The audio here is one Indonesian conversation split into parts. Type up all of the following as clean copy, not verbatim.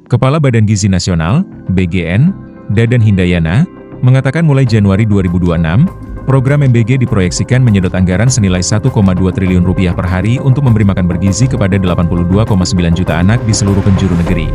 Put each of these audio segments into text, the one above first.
Kepala Badan Gizi Nasional, BGN, Dadan Hindayana, mengatakan mulai Januari 2026, program MBG diproyeksikan menyedot anggaran senilai 1,2 triliun rupiah per hari untuk memberi makan bergizi kepada 82,9 juta anak di seluruh penjuru negeri.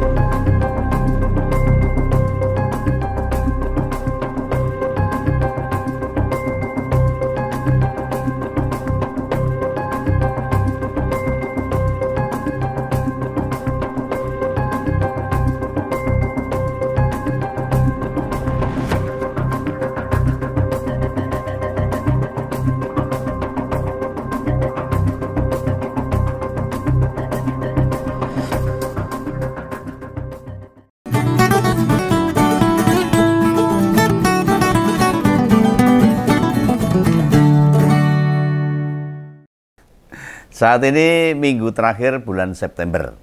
Saat ini minggu terakhir bulan September,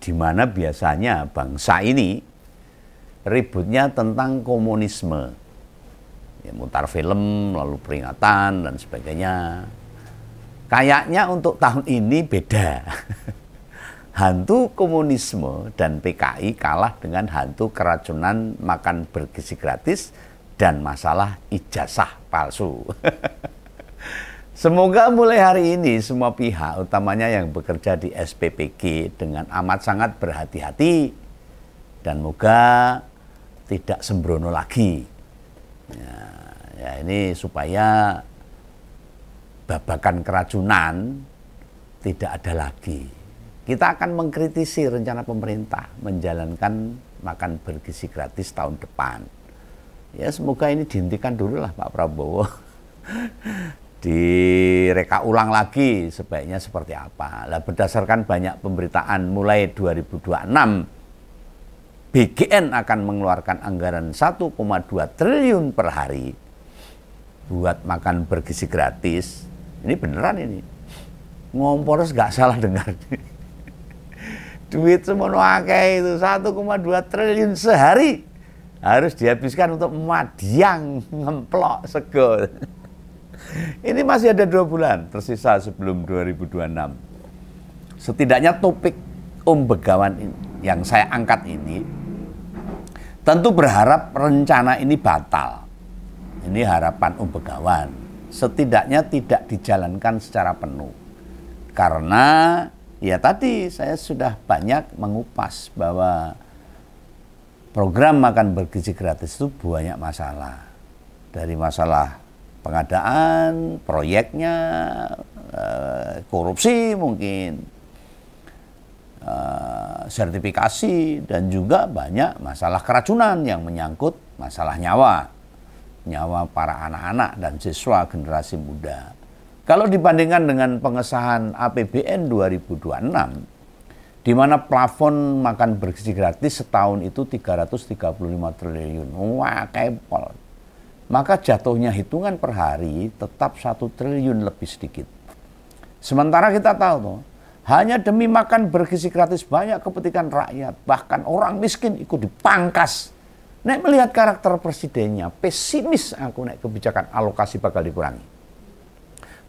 di mana biasanya bangsa ini ributnya tentang komunisme. Ya, mutar film, lalu peringatan, dan sebagainya. Kayaknya untuk tahun ini beda. Hantu komunisme dan PKI kalah dengan hantu keracunan makan bergizi gratis dan masalah ijazah palsu. Semoga mulai hari ini semua pihak, utamanya yang bekerja di SPPG, dengan amat sangat berhati-hati dan moga tidak sembrono lagi. Ya, ini supaya babakan keracunan tidak ada lagi. Kita akan mengkritisi rencana pemerintah menjalankan makan bergizi gratis tahun depan. Ya, semoga ini dihentikan dulu lah Pak Prabowo. Direka ulang lagi sebaiknya seperti apa. Lah, berdasarkan banyak pemberitaan mulai 2026 BGN akan mengeluarkan anggaran 1,2 triliun per hari buat makan bergizi gratis. Ini beneran ini. Ngomporos nggak salah dengar. Duit semono akeh itu 1,2 triliun sehari harus dihabiskan untuk madiang ngemplok sego. Ini masih ada 2 bulan tersisa sebelum 2026. Setidaknya topik Om Begawan yang saya angkat ini tentu berharap rencana ini batal. Ini harapan Om Begawan. Setidaknya tidak dijalankan secara penuh. Karena ya tadi saya sudah banyak mengupas bahwa program makan bergizi gratis itu banyak masalah. Dari masalah pengadaan, proyeknya, korupsi mungkin, sertifikasi, dan juga banyak masalah keracunan yang menyangkut masalah nyawa para anak-anak dan siswa generasi muda. Kalau dibandingkan dengan pengesahan APBN 2026, di mana plafon makan bergizi gratis setahun itu 335 triliun, wah kepol. Maka jatuhnya hitungan per hari tetap 1 triliun lebih sedikit. Sementara kita tahu tuh, hanya demi makan bergizi gratis banyak kepentingan rakyat, bahkan orang miskin ikut dipangkas. Nek melihat karakter presidennya, pesimis aku nek kebijakan alokasi bakal dikurangi.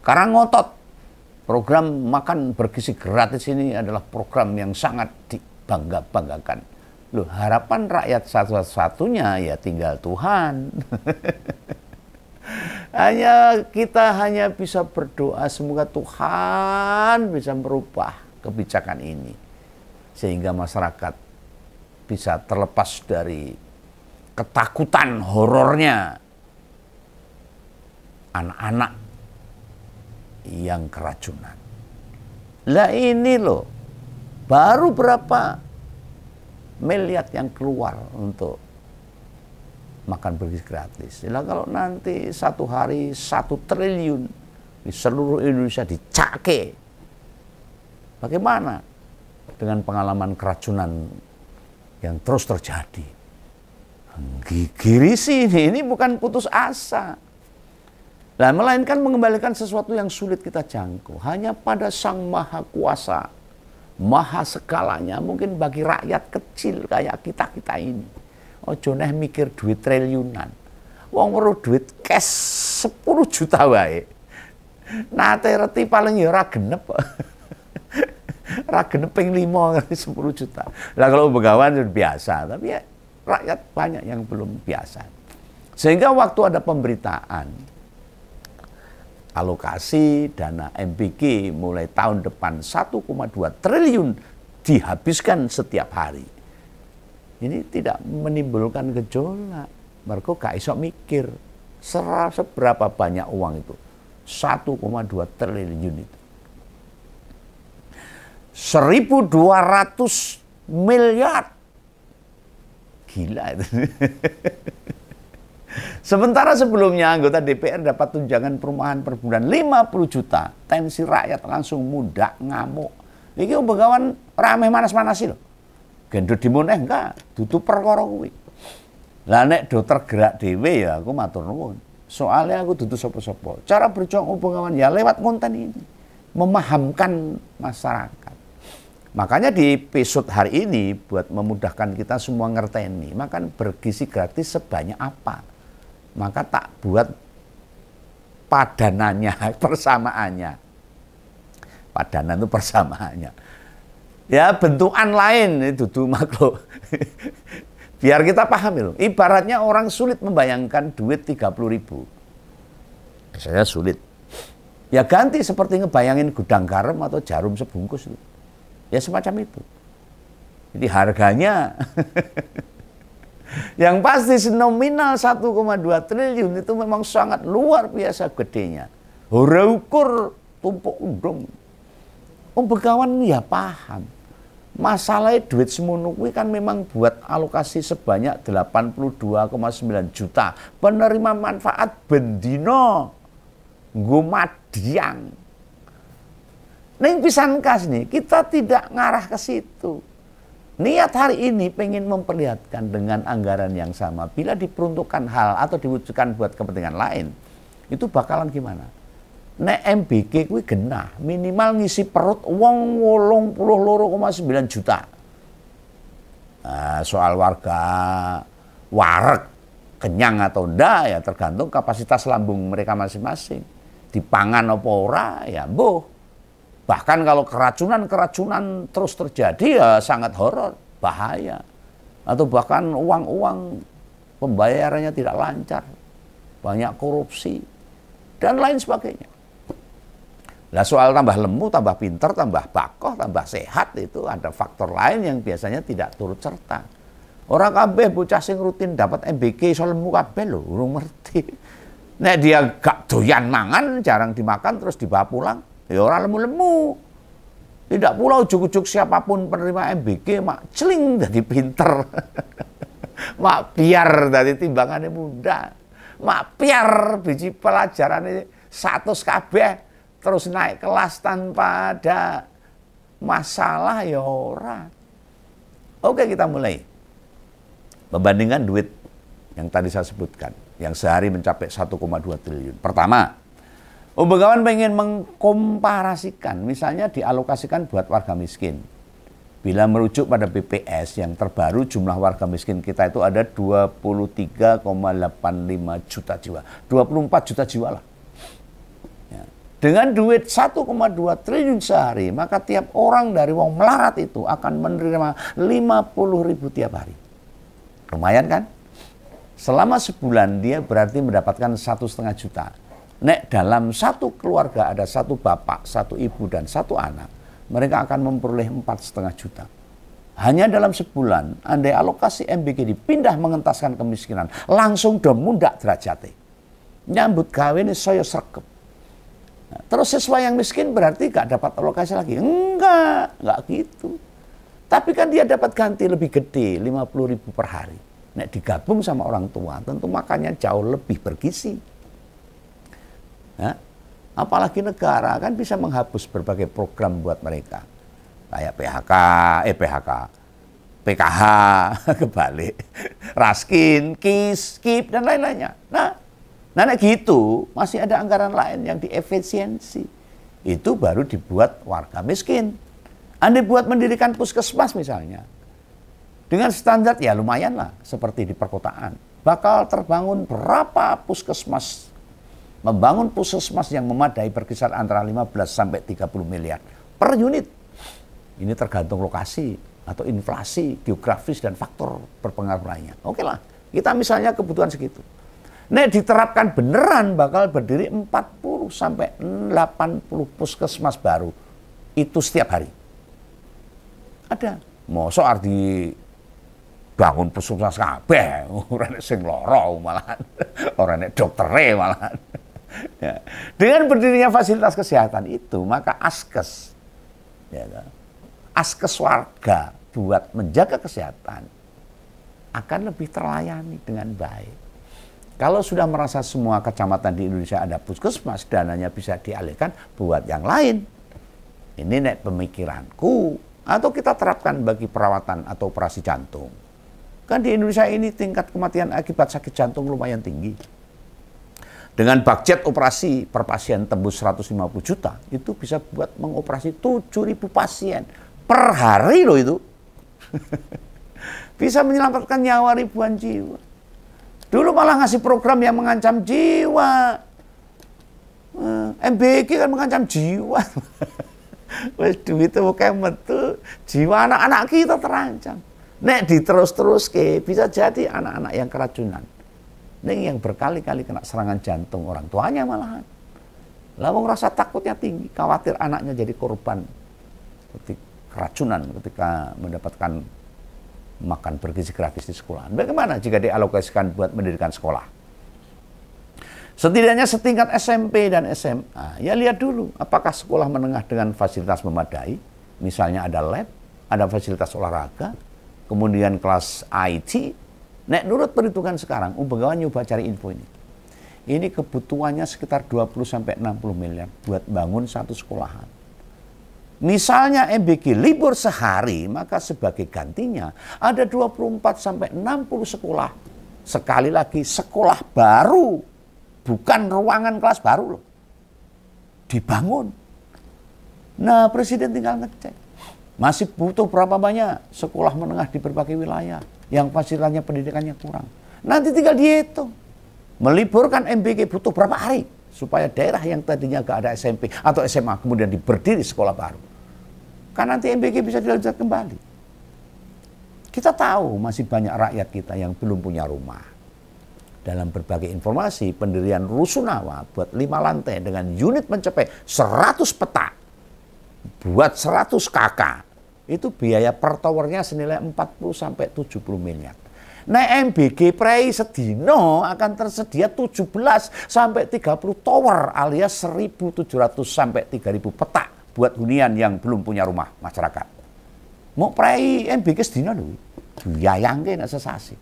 Karena ngotot, program makan bergizi gratis ini adalah program yang sangat dibangga-banggakan. Loh, harapan rakyat satu-satunya ya tinggal Tuhan. Kita hanya bisa berdoa semoga Tuhan bisa merubah kebijakan ini. Sehingga masyarakat bisa terlepas dari ketakutan horornya anak-anak yang keracunan. Lah ini loh, baru berapa miliar yang keluar untuk makan bergizi gratis. Nah, kalau nanti satu hari 1 triliun di seluruh Indonesia dicake, bagaimana dengan pengalaman keracunan yang terus terjadi? Gigiri sih ini bukan putus asa. Nah, melainkan mengembalikan sesuatu yang sulit kita jangkau hanya pada Sang Maha Kuasa, Maha segalanya. Mungkin bagi rakyat kecil kayak kita-kita ini, ojo neh mikir duit triliunan. Wong weruh duit cash 10 juta wae. Nate reti paling ya ora genep. geneping 5 kali 10 juta. Lah kalau Begawan sudah biasa, tapi ya rakyat banyak yang belum biasa. Sehingga waktu ada pemberitaan alokasi dana MBG mulai tahun depan 1,2 triliun dihabiskan setiap hari. Ini tidak menimbulkan gejolak. Mergo gak iso mikir seberapa banyak uang itu. 1,2 triliun itu. 1.200 miliar. Gila itu. Sementara sebelumnya anggota DPR dapat tunjangan perumahan per bulan 50 juta. Tensi rakyat langsung mudak, ngamuk. Iki Begawan rame manas-manasi loh. Gendut dimoneh enggak, dudu perkara kuwi. Lah nek do tergerak dhewe ya aku matur nuwun. Soalnya aku dudu sapa-sapa. Cara berjuang Begawan ya lewat konten ini. Memahamkan masyarakat. Makanya di episode hari ini buat memudahkan kita semua ngerteni, makan bergizi gratis sebanyak apa. Maka tak buat padanannya, persamaannya. Padanan itu persamaannya. Ya bentukan lain itu makhluk. Biar kita paham itu. Ibaratnya orang sulit membayangkan duit 30.000. Saya sulit. Ya ganti seperti ngebayangin gudang garam atau jarum sebungkus itu. Ya semacam itu. Jadi harganya yang pasti nominal 1,2 triliun itu memang sangat luar biasa gedenya. Ora ukur tumpuk undung. Begawan ya paham. Masalahnya duit semono kuwi kan memang buat alokasi sebanyak 82,9 juta penerima manfaat bendino nggo madyang. Neng pisan kas nih, kita tidak ngarah ke situ. Niat hari ini pengen memperlihatkan dengan anggaran yang sama, bila diperuntukkan hal atau diwujudkan buat kepentingan lain, itu bakalan gimana? Nek MBG kuwi genah, minimal ngisi perut wong 82,9 juta. Nah, soal warga wareg kenyang atau ndak ya tergantung kapasitas lambung mereka masing-masing. Dipangan apa ora ya mbuh. Bahkan kalau keracunan terus terjadi ya sangat horor, bahaya. Atau bahkan uang-uang pembayarannya tidak lancar, banyak korupsi, dan lain sebagainya. Lah soal tambah lemu, tambah pinter, tambah bakoh, tambah sehat itu ada faktor lain yang biasanya tidak turut serta. Orang kabeh bocah sing rutin dapat MBG iso lemu kabeh lho, urung ngerti. Nek dia gak doyan mangan, jarang dimakan terus dibawa pulang. Ya orang lemu-lemu. Tidak pula ujuk-ujuk siapapun penerima MBG mak celing jadi pinter. Mak biar dari timbangannya muda. Mak biar biji pelajarannya 100 kabeh terus naik kelas tanpa ada masalah ya ora. Oke, kita mulai. Membandingkan duit yang tadi saya sebutkan yang sehari mencapai 1,2 triliun. Pertama, Begawan pengen mengkomparasikan, misalnya dialokasikan buat warga miskin. Bila merujuk pada BPS yang terbaru, jumlah warga miskin kita itu ada 23,85 juta jiwa. 24 juta jiwa lah. Ya. Dengan duit 1,2 triliun sehari, maka tiap orang dari wong melarat itu akan menerima 50.000 tiap hari. Lumayan kan? Selama sebulan dia berarti mendapatkan 1,5 juta. Nek dalam satu keluarga ada satu bapak, satu ibu, dan satu anak, mereka akan memperoleh 4,5 juta. Hanya dalam sebulan, andai alokasi MBG dipindah mengentaskan kemiskinan, langsung do mundak derajate. Nyambut gawe ini saya sregep. Nah, terus siswa yang miskin berarti gak dapat alokasi lagi? Enggak gitu. Tapi kan dia dapat ganti lebih gede, 50.000 per hari. Nek digabung sama orang tua, tentu makannya jauh lebih bergizi. Ya, apalagi negara kan bisa menghapus berbagai program buat mereka. Kayak PKH, kebalik, Raskin, KIS, KIP, dan lain-lainnya. Nah gitu, masih ada anggaran lain yang diefisiensi. Itu baru dibuat warga miskin. Anda buat mendirikan puskesmas misalnya. Dengan standar ya lumayan lah, seperti di perkotaan. Bakal terbangun berapa puskesmas. Membangun puskesmas yang memadai berkisar antara 15 sampai 30 miliar per unit. Ini tergantung lokasi atau inflasi, geografis, dan faktor berpengaruh lainnya. Oke lah, kita misalnya kebutuhan segitu. Nek diterapkan beneran bakal berdiri 40 sampai 80 puskesmas baru. Itu setiap hari. Ada. Mosok arti bangun puskesmas kabeh, ora nek sing loro malahan. Ora nek doktere malahan. Ya. Dengan berdirinya fasilitas kesehatan itu, maka askes, ya kan? Askes warga buat menjaga kesehatan akan lebih terlayani dengan baik. Kalau sudah merasa semua kecamatan di Indonesia ada puskesmas, dananya bisa dialihkan buat yang lain. Ini nek pemikiranku, atau kita terapkan bagi perawatan atau operasi jantung. Kan di Indonesia ini tingkat kematian akibat sakit jantung lumayan tinggi. Dengan budget operasi per pasien tembus 150 juta, itu bisa buat mengoperasi 7.000 pasien per hari loh itu. Bisa menyelamatkan nyawa ribuan jiwa. Dulu malah ngasih program yang mengancam jiwa. MBG kan mengancam jiwa. Wes duit itu kayak metu, jiwa anak-anak kita terancam. Nek diterus-terus ke bisa jadi anak-anak yang keracunan. Nek yang berkali-kali kena serangan jantung orang tuanya malahan. Lalu rasa takutnya tinggi, khawatir anaknya jadi korban keracunan ketika mendapatkan makan bergizi gratis di sekolah. Bagaimana jika dialokasikan buat mendirikan sekolah? Setidaknya setingkat SMP dan SMA, ya lihat dulu apakah sekolah menengah dengan fasilitas memadai, misalnya ada lab, ada fasilitas olahraga, kemudian kelas IT. Nek nurut perhitungan sekarang, pegawai nyoba cari info ini. Ini kebutuhannya sekitar 20-60 miliar buat bangun satu sekolahan. Misalnya MBG libur sehari, maka sebagai gantinya ada 24-60 sekolah. Sekali lagi, sekolah baru. Bukan ruangan kelas baru loh. Dibangun. Nah, Presiden tinggal ngecek. Masih butuh berapa banyak sekolah menengah di berbagai wilayah yang fasilitasnya pendidikannya kurang. Nanti tinggal dihitung. Meliburkan MBG butuh berapa hari supaya daerah yang tadinya gak ada SMP atau SMA kemudian diberdiri sekolah baru. Kan nanti MBG bisa dilanjutkan kembali. Kita tahu masih banyak rakyat kita yang belum punya rumah. Dalam berbagai informasi, pendirian Rusunawa buat 5 lantai dengan unit mencapai 100 petak, buat 100 KK, itu biaya per towernya senilai 40-70 miliar. Nah, MBG prei sedino akan tersedia 17-30 tower alias 1.700-3.000 petak buat hunian yang belum punya rumah masyarakat. Mau prei MBG sedino lho, bayangke nek sesasi.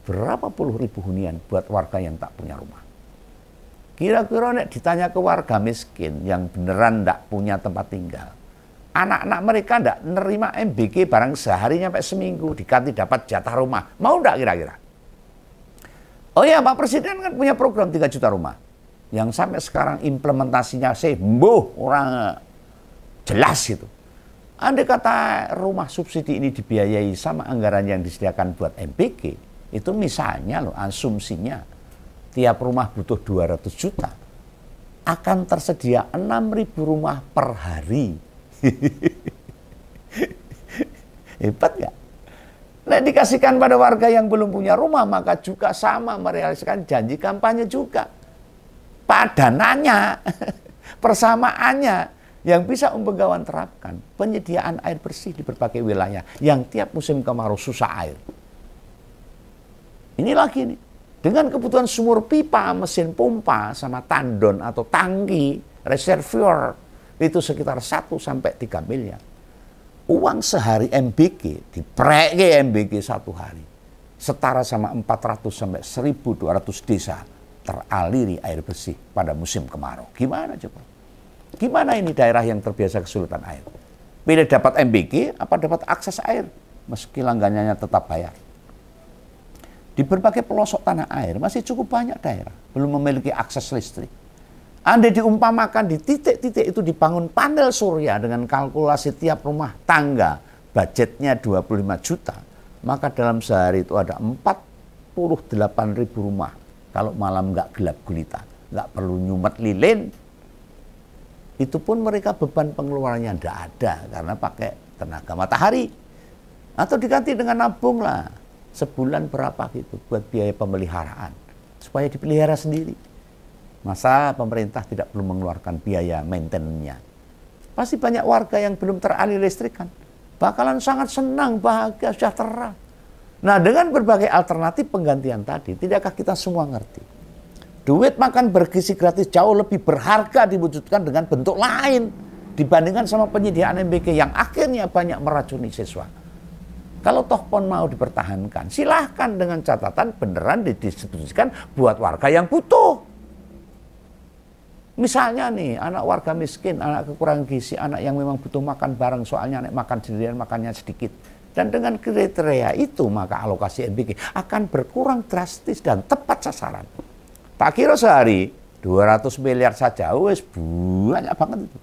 Berapa puluh ribu hunian buat warga yang tak punya rumah. Kira-kira nek ditanya ke warga miskin yang beneran ndak punya tempat tinggal, anak-anak mereka ndak nerima MBG barang sehari sampai seminggu diganti dapat jatah rumah. Mau ndak kira-kira? Oh ya, Pak Presiden kan punya program 3 juta rumah. Yang sampai sekarang implementasinya orang jelas itu. Andai kata rumah subsidi ini dibiayai sama anggaran yang disediakan buat MBG, itu misalnya loh, asumsinya tiap rumah butuh 200 juta, akan tersedia 6.000 rumah per hari. Hebat gak? Nah, dikasihkan pada warga yang belum punya rumah, maka juga sama merealisasikan janji kampanye juga. Padanannya, persamaannya, yang bisa Begawan terapkan, penyediaan air bersih di berbagai wilayah yang tiap musim kemarau susah air. Ini lagi nih, dengan kebutuhan sumur pipa, mesin pompa, sama tandon atau tangki, reservoir, itu sekitar 1-3 miliar. Uang sehari MBG, dipreke MBG satu hari, setara sama 400-1.200 desa teraliri air bersih pada musim kemarau. Gimana coba? Gimana ini daerah yang terbiasa kesulitan air? Pilih dapat MBG, apa dapat akses air? Meski langganannya tetap bayar. Di berbagai pelosok tanah air masih cukup banyak daerah belum memiliki akses listrik. Andai diumpamakan di titik-titik itu dibangun panel surya dengan kalkulasi tiap rumah tangga budgetnya 25 juta, maka dalam sehari itu ada 48.000 rumah. Kalau malam nggak gelap gulita, nggak perlu nyumet lilin, Itu pun mereka beban pengeluarannya tidak ada karena pakai tenaga matahari. Atau diganti dengan nabung lah. Sebulan berapa gitu buat biaya pemeliharaan. Supaya dipelihara sendiri. Masa pemerintah tidak perlu mengeluarkan biaya maintenance-nya. Pasti banyak warga yang belum teralih listrik kan. Bakalan sangat senang, bahagia, sejahtera. Nah, dengan berbagai alternatif penggantian tadi, tidakkah kita semua ngerti? Duit makan bergizi gratis jauh lebih berharga diwujudkan dengan bentuk lain dibandingkan sama penyediaan MBG yang akhirnya banyak meracuni siswa. Kalau toh pun mau dipertahankan, silahkan dengan catatan beneran didistribusikan buat warga yang butuh. Misalnya nih, anak warga miskin, anak kekurangan gizi, anak yang memang butuh makan bareng, soalnya anak makan sendirian, makannya sedikit. Dan dengan kriteria itu, maka alokasi MBG akan berkurang drastis dan tepat sasaran. Tak kira sehari 200 miliar saja, wes banyak banget itu.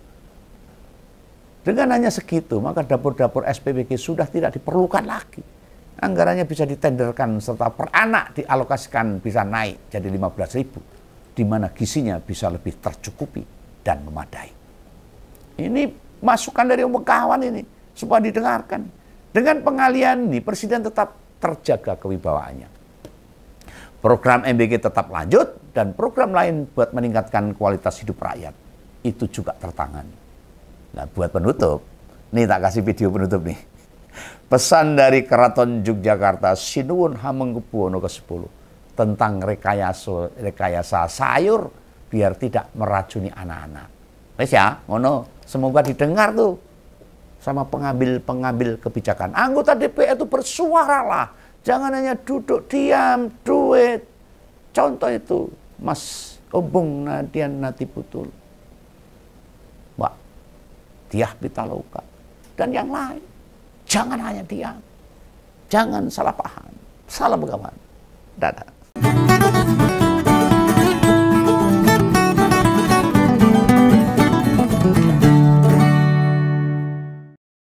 Dengan hanya segitu, maka dapur-dapur SPBG sudah tidak diperlukan lagi. Anggarannya bisa ditenderkan serta per anak dialokasikan bisa naik jadi 15.000, di mana gizinya bisa lebih tercukupi dan memadai. Ini masukan dari kawan ini supaya didengarkan. Dengan pengalian ini, Presiden tetap terjaga kewibawaannya. Program MBG tetap lanjut, dan program lain buat meningkatkan kualitas hidup rakyat, itu juga tertangani. Nah, buat penutup, nih tak kasih video penutup nih. Pesan dari Keraton Yogyakarta Sinuwun Hamengkubuwono ke-10 tentang rekayasa sayur biar tidak meracuni anak-anak. Wes ya, ngono. Semoga didengar tuh sama pengambil kebijakan. Anggota DPR itu bersuaralah. Jangan hanya duduk diam, duit. Contoh itu, Mas Obung Nadian Natiputul, Mbak Diah Pitaloka, dan yang lain. Jangan hanya diam. Jangan salah paham. Salam kawan. Dadah.